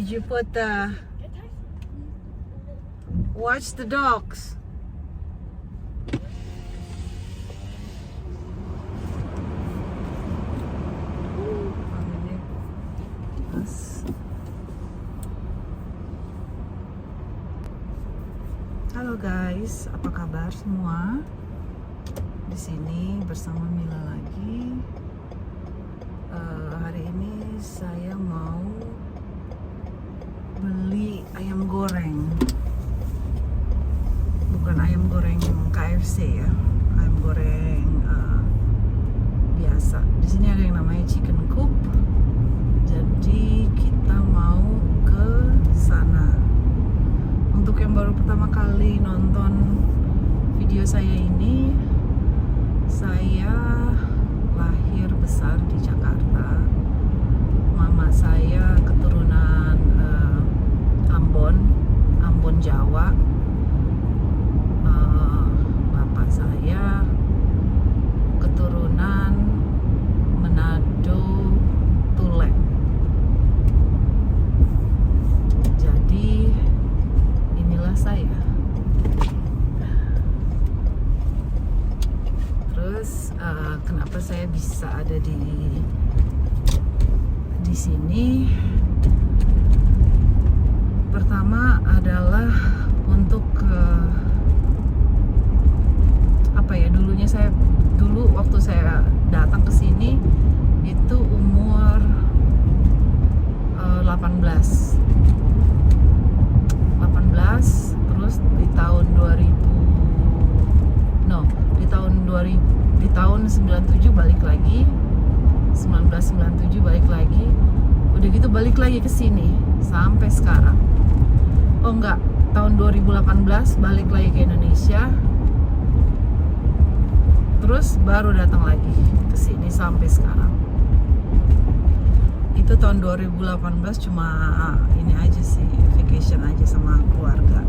Did you put the... Watch the dogs. Halo guys, apa kabar semua? Di sini bersama Mila lagi. Hari ini saya mau beli ayam goreng. Bukan ayam goreng KFC ya, ayam goreng biasa. Di sini ada yang namanya chicken coop. Jadi kita mau ke sana. Untuk yang baru pertama kali nonton video saya ini, saya lahir besar di Jakarta. Mama saya keturunan Ambon Jawa. Bapak saya keturunan Manado Tulen. Jadi inilah saya. Terus kenapa saya bisa ada di sini? Pertama adalah untuk dulu waktu saya datang ke sini itu umur 18, terus di tahun 97 balik lagi, 1997 balik lagi, udah gitu balik lagi ke sini sampai sekarang. Oh enggak, tahun 2018 balik lagi ke Indonesia, terus baru datang lagi ke sini sampai sekarang. Itu tahun 2018 cuma ini aja sih, vacation aja sama keluarga.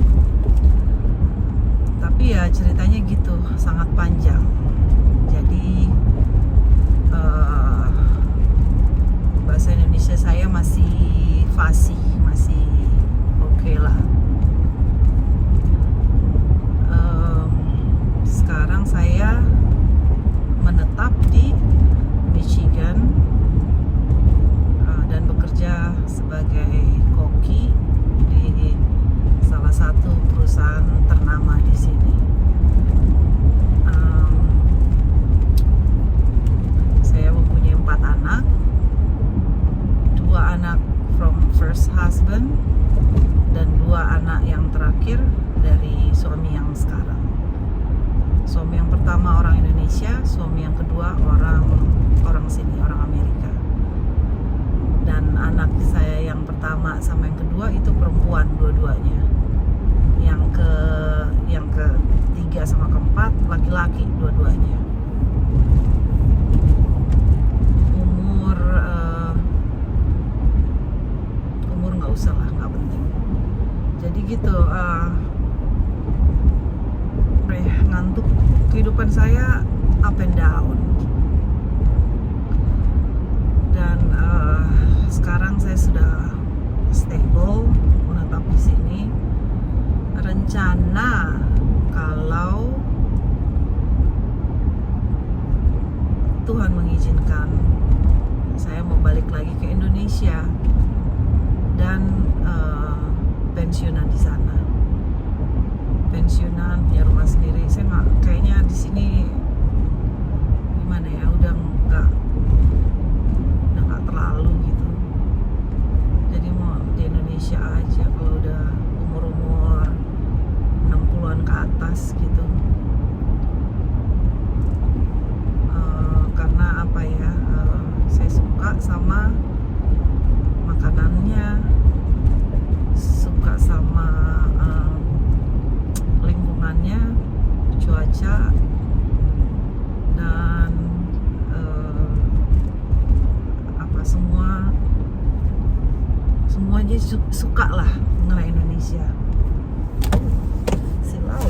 Tapi ya ceritanya gitu, sangat panjang. Jadi bahasa Indonesia saya masih fasih, masih oke lah. Sekarang saya menetap di Michigan dan bekerja sebagai koki di salah satu perusahaan ternama di sini. Saya mempunyai 4 anak, 2 anak from first husband dan 2 anak yang terakhir dari suami yang sekarang. Suami yang pertama orang Indonesia, suami yang kedua orang sini, orang Amerika. Dan anak saya yang pertama sama yang kedua itu perempuan dua-duanya. Yang ketiga sama keempat laki-laki dua-duanya. Umur nggak usah lah, nggak penting. Jadi gitu. Ngantuk. Kehidupan saya up and down. Dan sekarang saya sudah stable, menetap di sini. Rencana kalau Tuhan mengizinkan, saya mau balik lagi ke Indonesia dan pensiunan di sana. Pensiunan, punya rumah sendiri. Saya kayaknya di sini gimana ya, udah nggak terlalu gitu. Jadi mau di Indonesia aja kalau udah umur 60-an ke atas gitu. Karena apa ya, saya suka sama makanannya, suka sama lingkungannya, cuaca, dan semuanya suka lah mengenai Indonesia. Silau.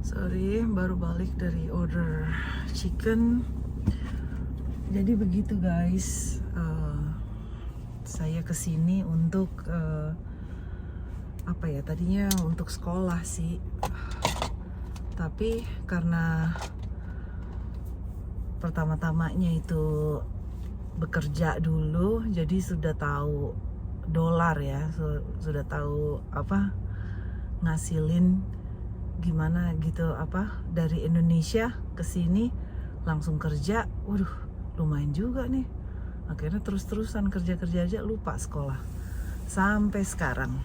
Sorry, baru balik dari order chicken. Jadi begitu guys, saya kesini untuk apa ya, tadinya untuk sekolah sih, tapi karena pertama-tamanya itu bekerja dulu, jadi sudah tahu dolar ya, sudah tahu apa ngasilin gimana gitu, apa dari Indonesia ke sini langsung kerja, waduh lumayan juga nih. Akhirnya terus-terusan kerja-kerja aja, lupa sekolah sampai sekarang.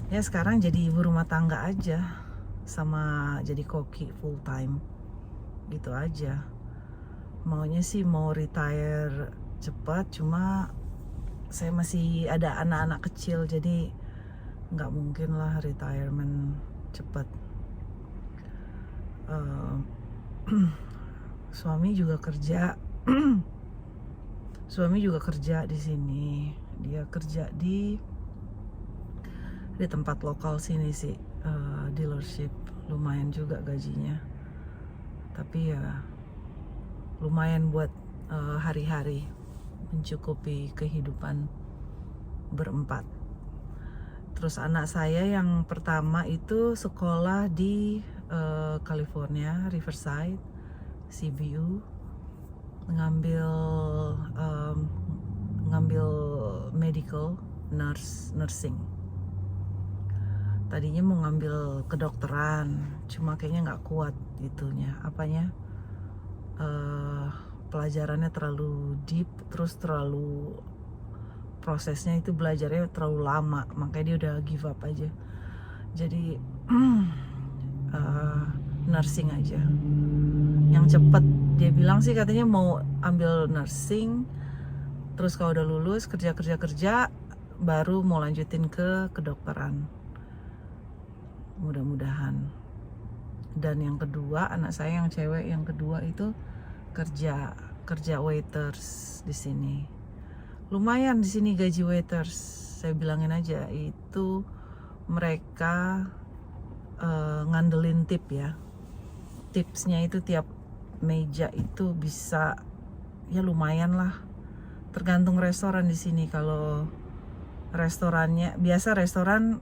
Ya sekarang jadi ibu rumah tangga aja, sama jadi koki full time gitu aja. Maunya sih mau retire cepat, cuma saya masih ada anak-anak kecil, jadi nggak mungkin lah retirement cepat. Suami juga kerja. Suami juga kerja di sini. Dia kerja di tempat lokal sini sih, dealership. Lumayan juga gajinya. Tapi ya lumayan buat hari-hari, mencukupi kehidupan berempat. Terus anak saya yang pertama itu sekolah di California, Riverside, CBU, ngambil medical nursing. Tadinya mau ngambil kedokteran, cuma kayaknya nggak kuat itunya, apanya, pelajarannya terlalu deep, terus terlalu prosesnya itu belajarnya terlalu lama, makanya dia udah give up aja. Jadi nursing aja yang cepet. Dia bilang sih katanya mau ambil nursing, terus kalau udah lulus kerja baru mau lanjutin ke kedokteran, mudah-mudahan. Dan yang kedua, anak saya yang cewek yang kedua itu kerja waiters di sini. Lumayan di sini gaji waiters, saya bilangin aja, itu mereka ngandelin tip ya. Tipsnya itu tiap meja itu bisa ya lumayan lah, tergantung restoran di sini. Kalau restorannya biasa, restoran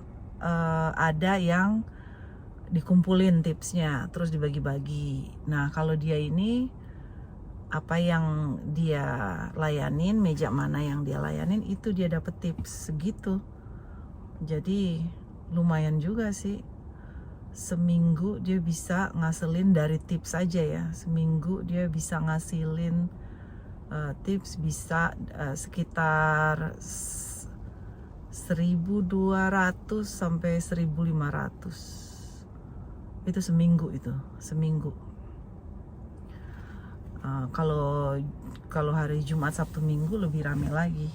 ada yang dikumpulin tipsnya terus dibagi-bagi. Nah kalau dia ini, apa yang dia layanin, meja mana yang dia layanin, itu dia dapet tips segitu. Jadi lumayan juga sih. Seminggu dia bisa ngasilin dari tips aja ya, seminggu dia bisa ngasilin tips bisa sekitar 1.200 sampai 1.500 itu seminggu. Kalau hari Jumat, Sabtu, Minggu lebih rame lagi.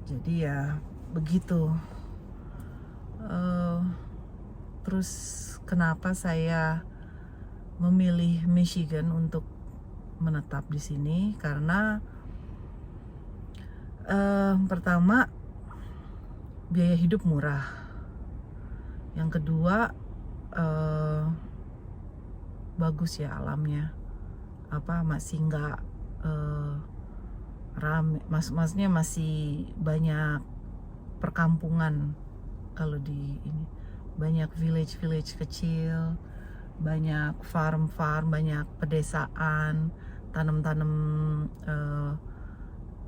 Jadi ya begitu. Terus kenapa saya memilih Michigan untuk menetap di sini? Karena pertama biaya hidup murah. Yang kedua bagus ya alamnya, masih nggak rame, maksudnya masih banyak perkampungan. Kalau di ini banyak village kecil, banyak farm, banyak pedesaan, tanam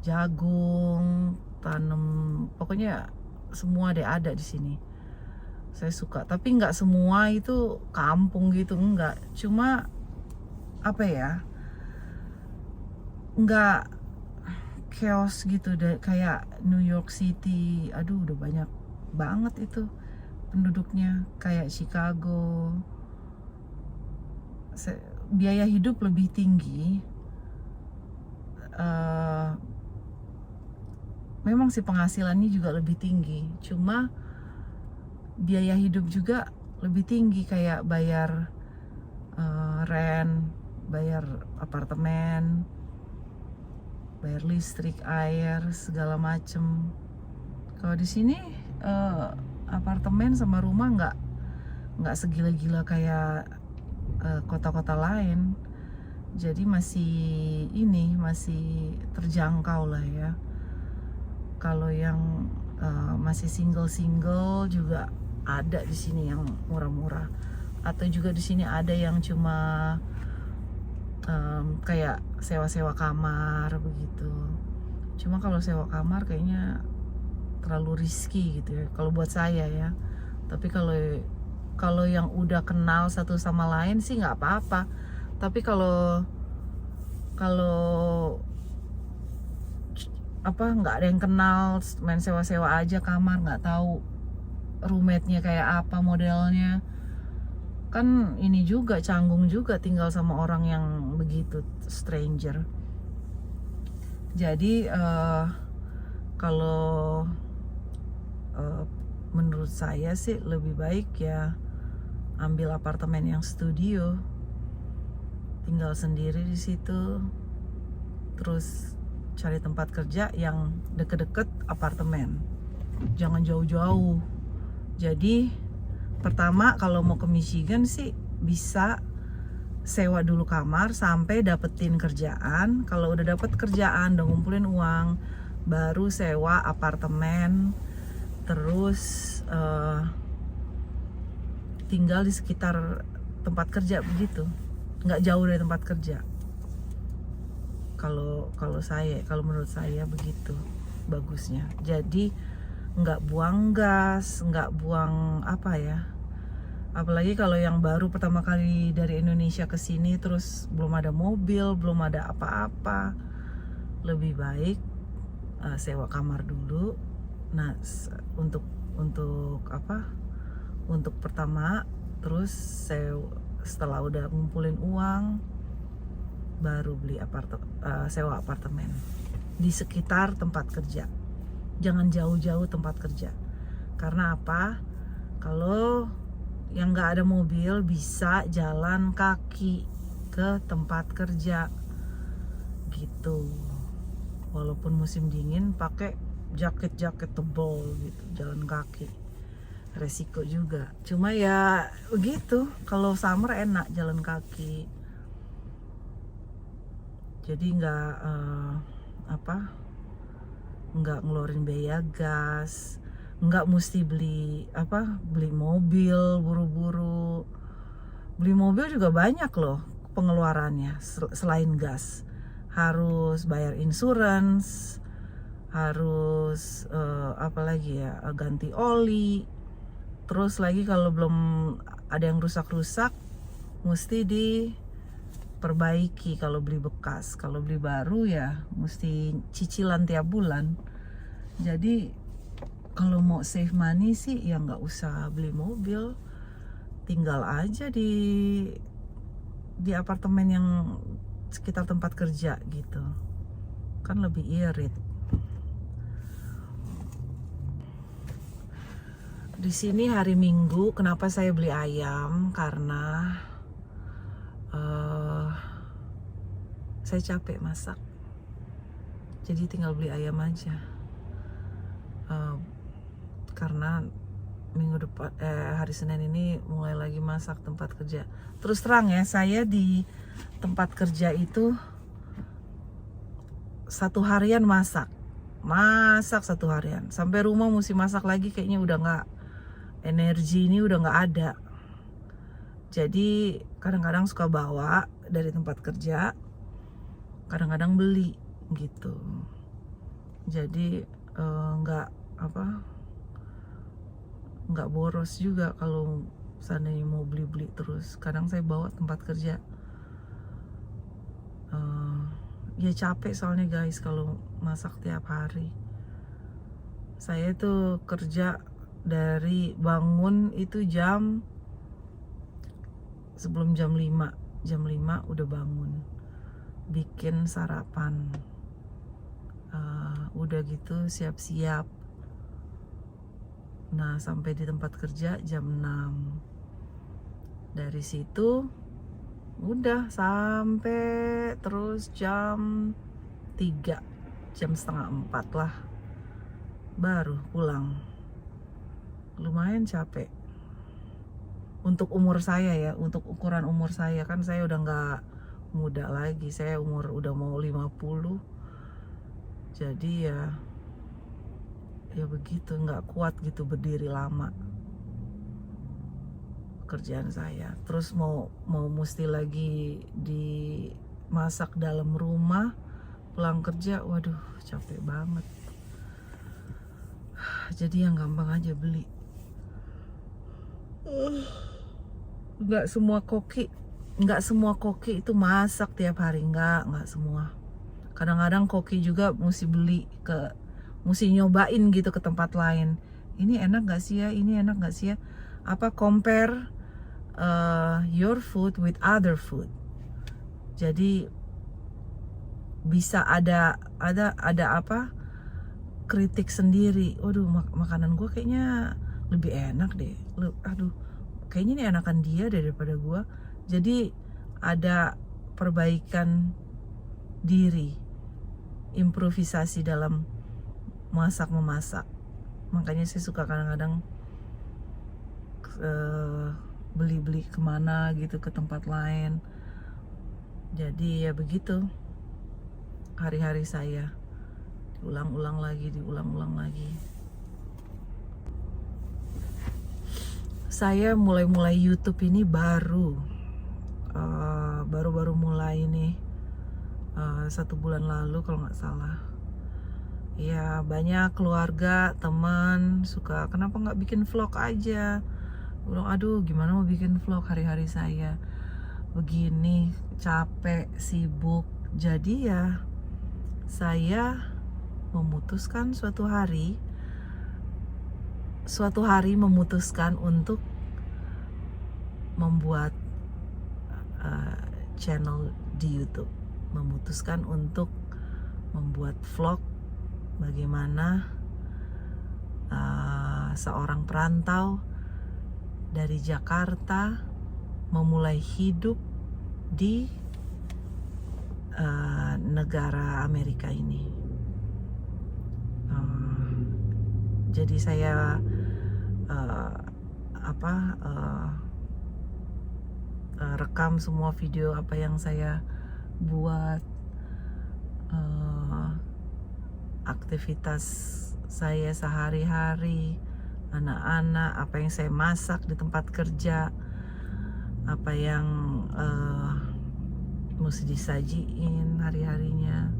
jagung, pokoknya semua ada di sini. Saya suka, tapi nggak semua itu kampung gitu, enggak. Cuma nggak chaos gitu kayak New York City. Aduh udah banyak banget itu penduduknya, kayak Chicago. Biaya hidup lebih tinggi. Memang sih penghasilannya juga lebih tinggi, cuma biaya hidup juga lebih tinggi, kayak bayar rent, bayar apartemen, bayar listrik, air, segala macem. Kalau di sini apartemen sama rumah nggak segila-gila kayak kota-kota lain. Jadi masih masih terjangkau lah ya. Kalau yang masih single juga ada di sini yang murah-murah, atau juga di sini ada yang cuma kayak sewa-sewa kamar begitu. Cuma kalau sewa kamar kayaknya terlalu risky gitu ya kalau buat saya ya. Tapi kalau yang udah kenal satu sama lain sih nggak apa-apa. Tapi kalau kalau nggak ada yang kenal, main sewa-sewa aja kamar, nggak tahu roommate-nya kayak apa modelnya, kan ini juga canggung juga tinggal sama orang yang begitu, stranger. Jadi kalau menurut saya sih lebih baik ya ambil apartemen yang studio, tinggal sendiri di situ, terus cari tempat kerja yang deket-deket apartemen, jangan jauh-jauh. Jadi pertama kalau mau ke Michigan sih bisa sewa dulu kamar sampai dapetin kerjaan. Kalau udah dapet kerjaan, udah ngumpulin uang, baru sewa apartemen, terus tinggal di sekitar tempat kerja begitu, nggak jauh dari tempat kerja. Kalau menurut saya begitu bagusnya. Jadi nggak buang gas, nggak buang apalagi kalau yang baru pertama kali dari Indonesia ke sini terus belum ada mobil, belum ada apa-apa, lebih baik sewa kamar dulu. Nah, untuk pertama, terus setelah udah ngumpulin uang baru beli sewa apartemen di sekitar tempat kerja. Jangan jauh-jauh tempat kerja. Karena apa? Kalau yang nggak ada mobil bisa jalan kaki ke tempat kerja gitu. Walaupun musim dingin pakai jaket tebal gitu, jalan kaki. Resiko juga. Cuma ya begitu. Kalau summer enak jalan kaki. Jadi nggak ngeluarin biaya gas, nggak mesti beli mobil buru-buru. Beli mobil juga banyak loh pengeluarannya selain gas. Harus bayar insurance, harus ganti oli. Terus lagi kalau belum ada yang rusak-rusak mesti diperbaiki kalau beli bekas. Kalau beli baru ya mesti cicilan tiap bulan. Jadi kalau mau save money sih ya nggak usah beli mobil, tinggal aja di apartemen yang sekitar tempat kerja gitu, kan lebih irit. Di sini hari Minggu, kenapa saya beli ayam? Karena saya capek masak, jadi tinggal beli ayam aja. Karena minggu depan hari Senin ini mulai lagi masak tempat kerja. Terus terang ya, saya di tempat kerja itu satu harian masak 1 harian, sampai rumah mesti masak lagi, kayaknya udah nggak, energi ini udah nggak ada. Jadi kadang-kadang suka bawa dari tempat kerja, kadang-kadang beli gitu. Jadi nggak boros juga kalau seandainya mau beli terus. Kadang saya bawa tempat kerja. Ya capek soalnya guys kalau masak tiap hari. Saya tuh kerja dari bangun itu sebelum jam 5 udah bangun, bikin sarapan, udah gitu siap-siap. Nah sampai di tempat kerja jam 6. Dari situ udah sampai terus jam 3, jam setengah 4 lah baru pulang. Lumayan capek untuk umur saya ya, untuk ukuran umur saya, kan saya udah muda lagi. Saya umur udah mau 50. Jadi ya begitu, nggak kuat gitu berdiri lama kerjaan saya. Terus mau mesti lagi dimasak dalam rumah, pulang kerja, waduh capek banget. Jadi yang gampang aja beli. Nggak semua koki itu masak tiap hari, nggak semua. Kadang-kadang koki juga mesti nyobain gitu ke tempat lain. Ini enak nggak sih ya? Ini enak nggak sih ya? Apa compare your food with other food. Jadi bisa ada apa? Kritik sendiri. Waduh, makanan gue kayaknya lebih enak deh. Aduh, kayaknya ini enakan dia daripada gue. Jadi ada perbaikan diri, improvisasi dalam memasak. Makanya saya suka kadang-kadang beli kemana gitu, ke tempat lain. Jadi ya begitu hari-hari saya, diulang-ulang lagi. Saya mulai YouTube ini baru mulai nih 1 bulan lalu kalau nggak salah. Ya banyak keluarga, teman suka, kenapa nggak bikin vlog aja? Bilang, aduh gimana mau bikin vlog, hari-hari saya begini, capek, sibuk. Jadi ya saya memutuskan suatu hari memutuskan untuk membuat channel di YouTube, memutuskan untuk membuat vlog bagaimana seorang perantau dari Jakarta memulai hidup di negara Amerika ini. Jadi saya rekam semua video apa yang saya buat, aktivitas saya sehari-hari, anak-anak, apa yang saya masak di tempat kerja, apa yang mesti disajiin hari-harinya.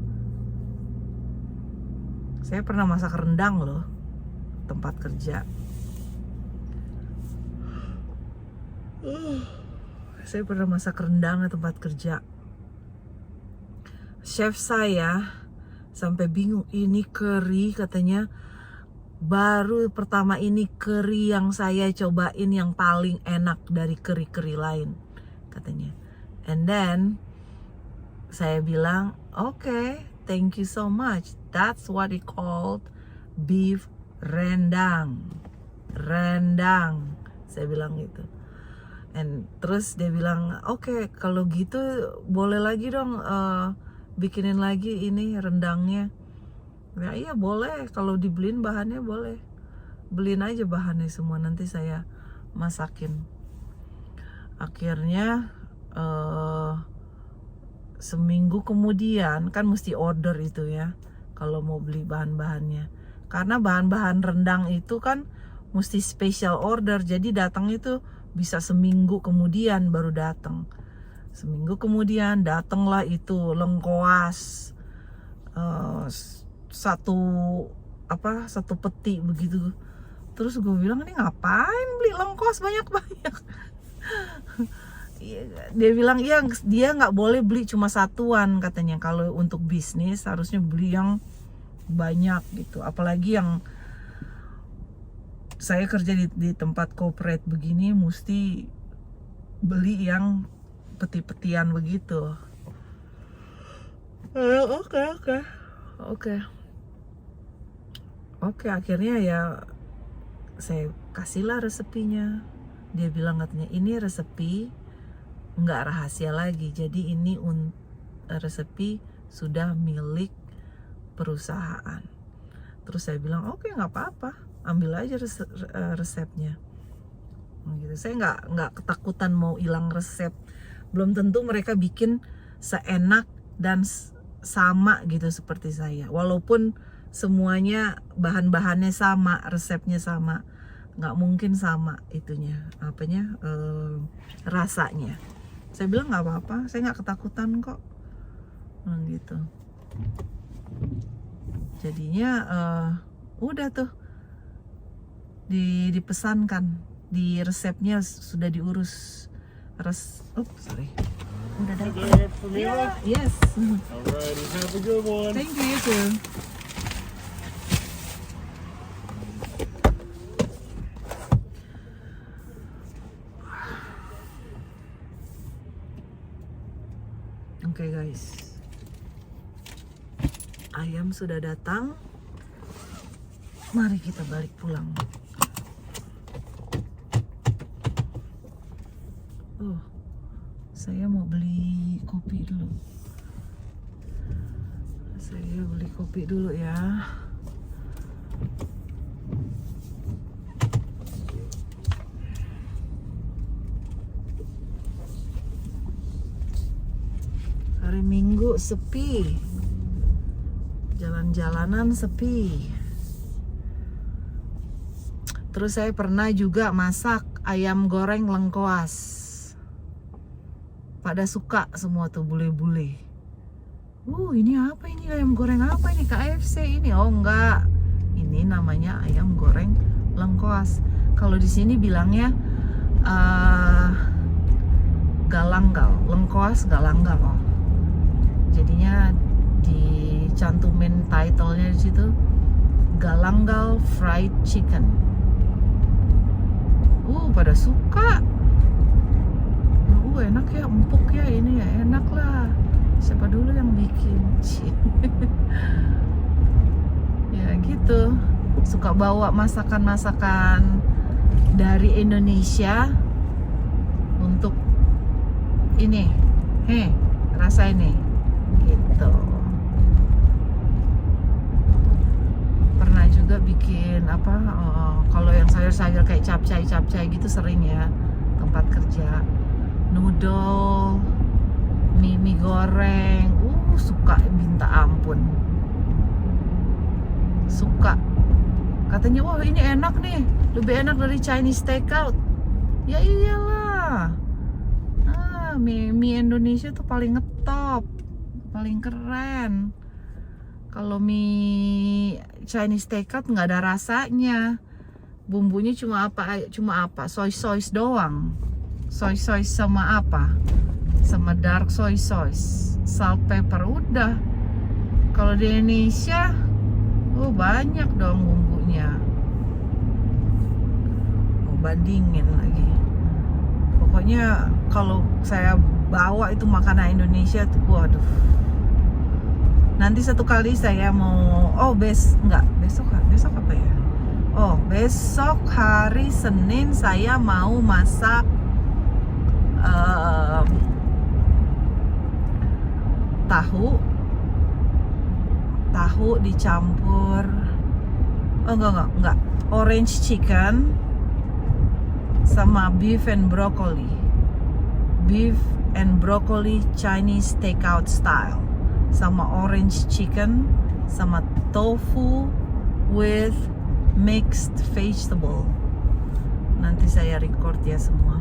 Saya pernah masak rendang loh, tempat kerja. Saya pernah masak rendang di tempat kerja. Chef saya sampai bingung, ini keri katanya. Baru pertama ini keri yang saya cobain yang paling enak dari keri-keri lain katanya. And then saya bilang, okay, thank you so much. That's what it called beef rendang. Rendang. Saya bilang gitu. And terus dia bilang, okay, kalau gitu boleh lagi dong bikinin lagi ini rendangnya. Ya iya boleh, kalau dibeliin bahannya boleh. Beliin aja bahannya semua, nanti saya masakin. Akhirnya seminggu kemudian, kan mesti order itu ya kalau mau beli bahan-bahannya. Karena bahan-bahan rendang itu kan mesti special order, jadi datang itu bisa seminggu kemudian baru datang. Seminggu kemudian datanglah itu lengkoas, satu peti begitu. Terus gue bilang, ini ngapain beli lengkoas banyak-banyak? Dia bilang, iya dia nggak boleh beli cuma satuan katanya. Kalau untuk bisnis harusnya beli yang banyak gitu. Apalagi yang saya kerja di tempat corporate begini, mesti beli yang peti-petian begitu. Oke, akhirnya ya saya kasihlah resepinya. Dia bilang katanya, ini resepi nggak rahasia lagi. Jadi ini resepi sudah milik perusahaan. Terus saya bilang, oke, nggak apa-apa, ambil aja resepnya. Gitu. Saya nggak ketakutan mau hilang resep. Belum tentu mereka bikin seenak dan sama gitu seperti saya. Walaupun semuanya bahan-bahannya sama, resepnya sama, nggak mungkin sama itunya, rasanya. Saya bilang nggak apa-apa, saya nggak ketakutan kok, gitu. Jadinya udah tuh dipesankan, di resepnya sudah diurus. Udah datang. Yeah, yes. Alright, have a good one. Thank you too. Oke guys, ayam sudah datang. Mari kita balik pulang. Saya mau beli kopi dulu. Saya beli kopi dulu ya. Hari Minggu sepi, jalan-jalanan sepi. Terus saya pernah juga masak ayam goreng lengkoas. Pada suka semua tuh bule-bule. Ini apa ini, ayam goreng apa ini, KFC ini? Oh enggak, ini namanya ayam goreng lengkoas. Kalau di sini bilangnya galanggal, lengkoas galanggal. Jadinya dicantumin title-nya di situ, galanggal fried chicken. Pada suka. Enak ya, empuk ya ini ya, enak lah. Siapa dulu yang bikin? Ya gitu. Suka bawa masakan-masakan dari Indonesia untuk ini. Rasa ini. Gitu. Pernah juga bikin kalau yang sayur-sayur kayak capcay gitu sering ya, tempat kerja. Noodle, mie goreng, suka minta ampun. Suka. Katanya, wah ini enak nih, lebih enak dari Chinese takeout. Ya iyalah. Mie Indonesia tuh paling ngetop, paling keren. Kalau mie Chinese takeout nggak ada rasanya. Bumbunya cuma apa? Soy sauce doang. Soy sauce sama sama dark soy sauce, salt, pepper, udah. Kalau di Indonesia banyak dong bumbunya. Mau bandingin lagi. Pokoknya kalau saya bawa itu makanan Indonesia tuh, waduh. Nanti satu kali saya mau besok apa ya? Besok hari Senin saya mau masak tahu dicampur orange chicken sama beef and broccoli Chinese takeout style, sama orange chicken sama tofu with mixed vegetable. Nanti saya record ya semua.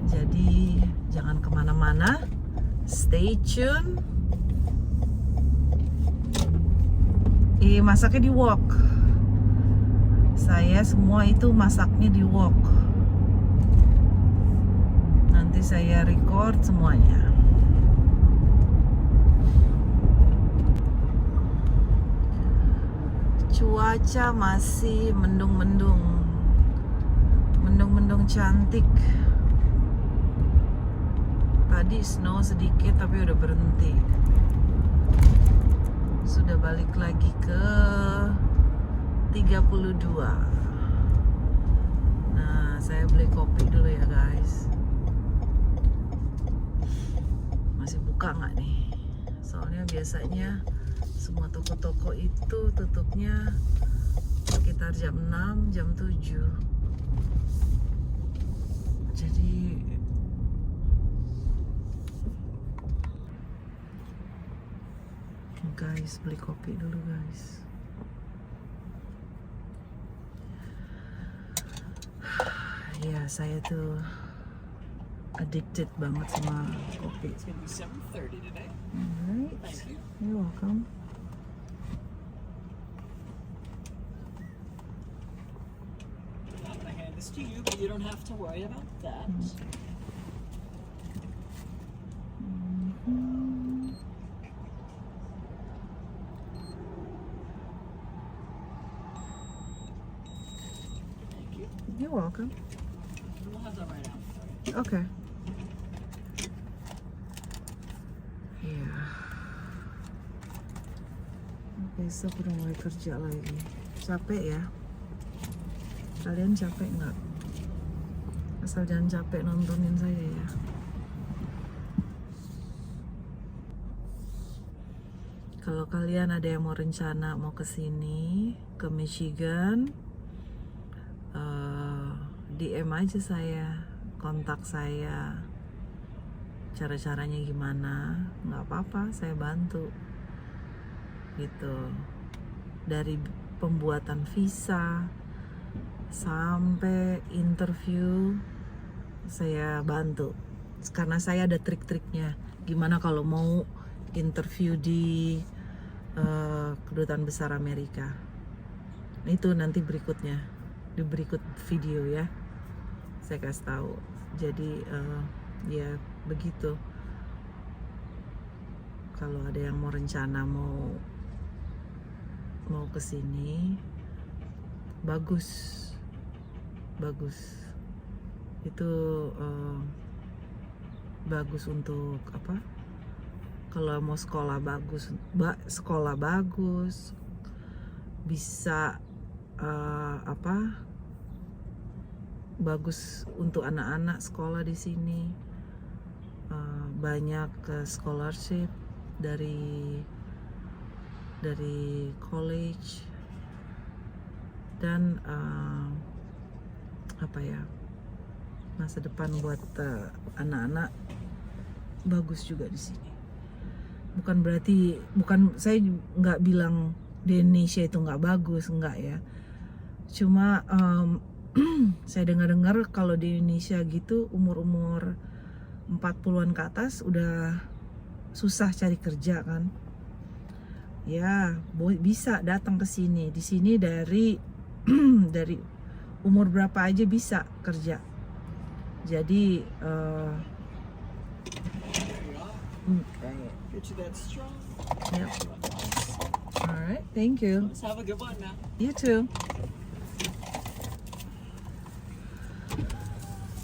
Jadi jangan kemana-mana, stay tune. Masaknya di wok. Saya semua itu masaknya di wok. Nanti saya record semuanya. Cuaca masih mendung-mendung cantik. Tadi snow sedikit tapi udah berhenti. Sudah balik lagi ke 32. Nah, saya beli kopi dulu ya guys. Masih buka nggak nih? Soalnya biasanya semua toko-toko itu tutupnya sekitar jam 6, jam 7. Jadi Guys, beli kopi dulu guys. Ya, saya tuh addicted banget sama kopi. It's gonna be 7:30 today. Alright, Thank you. you're welcome. I'm gonna hand this to you, but you don't have to worry about that. Thank you. You're welcome. We'll have that right after. Oke. Iya. Besok udah mulai kerja lagi. Capek ya? Kalian capek nggak? Asal jangan capek nontonin saya ya. Kalau kalian ada yang mau rencana mau ke sini, ke Michigan, DM aja saya, kontak saya, cara-caranya gimana, nggak apa-apa, saya bantu gitu, dari pembuatan visa sampai interview saya bantu, karena saya ada trik-triknya gimana kalau mau interview di Kedutaan Besar Amerika. Itu nanti berikutnya, di berikut video ya, saya kasih tahu. Jadi ya begitu. Kalau ada yang mau rencana mau ke sini, bagus. Itu bagus untuk apa? Kalau mau sekolah bagus, sekolah bagus, bisa bagus untuk anak-anak sekolah di sini. Banyak scholarship dari college dan masa depan buat anak-anak bagus juga di sini. Saya nggak bilang di Indonesia itu nggak bagus, nggak ya. Cuma saya dengar kalau di Indonesia gitu umur 40-an ke atas udah susah cari kerja kan. Ya, bisa datang ke sini. Di sini dari umur berapa aja bisa kerja. Jadi Get you that strong. yep. Alright, thank you. Let's have a good one now. You too.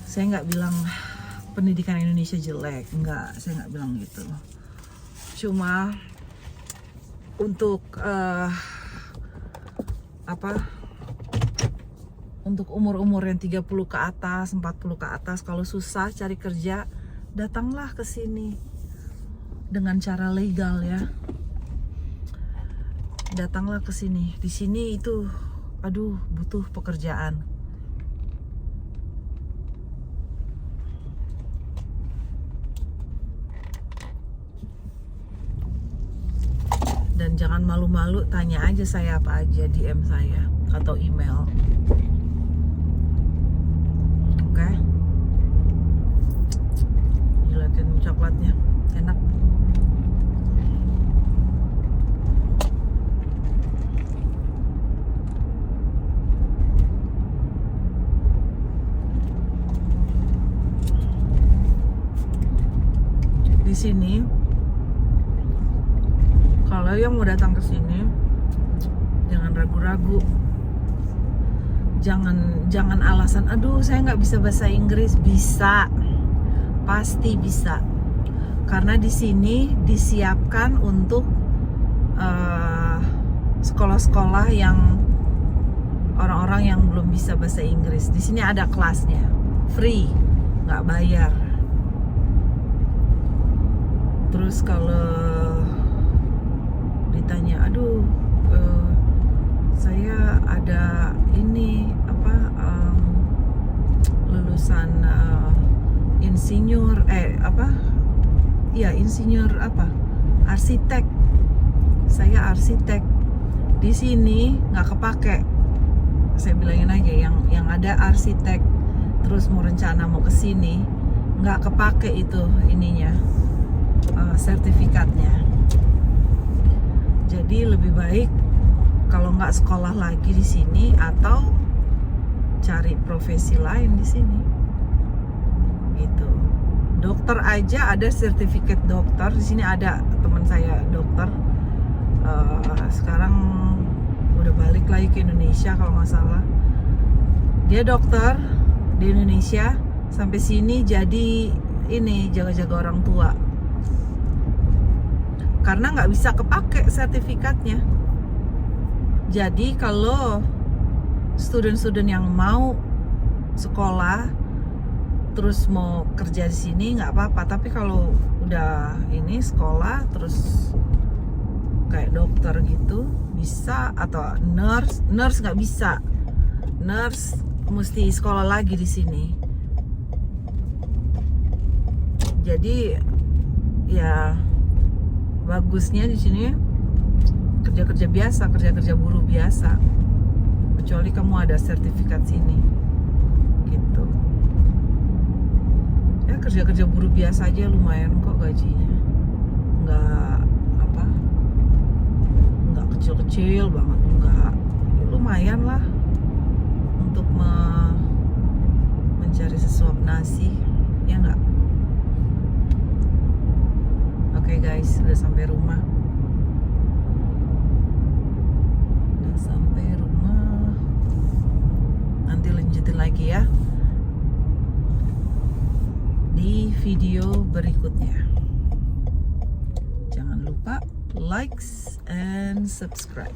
Saya nggak bilang pendidikan Indonesia jelek, saya nggak bilang gitu. Cuma untuk untuk umur-umur yang 30 ke atas, 40 ke atas, kalau susah cari kerja, datanglah ke sini dengan cara legal ya. Datanglah ke sini. Di sini itu butuh pekerjaan. Dan jangan malu-malu, tanya aja saya apa aja, DM saya atau email. Oke? Lihatin coklatnya, enak. Di sini, kalau yang mau datang ke sini, jangan ragu-ragu, jangan alasan, aduh saya nggak bisa bahasa Inggris. Bisa, pasti bisa, karena di sini disiapkan untuk sekolah-sekolah yang orang-orang yang belum bisa bahasa Inggris. Di sini ada kelasnya, free, nggak bayar. Terus kalau ditanya, aduh saya ada ini lulusan insinyur insinyur arsitek, saya arsitek. Di sini nggak kepake. Saya bilangin aja yang ada arsitek terus mau rencana mau ke sini nggak kepake itu ininya sertifikatnya. Jadi lebih baik kalau nggak sekolah lagi di sini atau cari profesi lain di sini. Gitu. Dokter aja ada sertifikat dokter di sini, ada teman saya dokter. Sekarang udah balik lagi ke Indonesia kalau nggak salah. Dia dokter di Indonesia sampai sini jadi ini jaga-jaga orang tua. Karena nggak bisa kepake sertifikatnya. Jadi kalau student-student yang mau sekolah terus mau kerja di sini nggak apa-apa, tapi kalau udah ini sekolah terus kayak dokter gitu bisa, atau nurse nggak bisa. Nurse mesti sekolah lagi di sini. Jadi ya bagusnya di sini kerja-kerja biasa, kerja-kerja buruh biasa, kecuali kamu ada sertifikat sini gitu. Ya kerja-kerja buruh biasa aja lumayan kok gajinya, nggak kecil-kecil banget, enggak, ya lumayan lah untuk mencari sesuap nasi, ya enggak. Oke guys, udah sampai rumah. Nanti lanjutin lagi ya di video berikutnya. Jangan lupa likes and subscribe.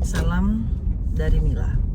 Salam dari Mila.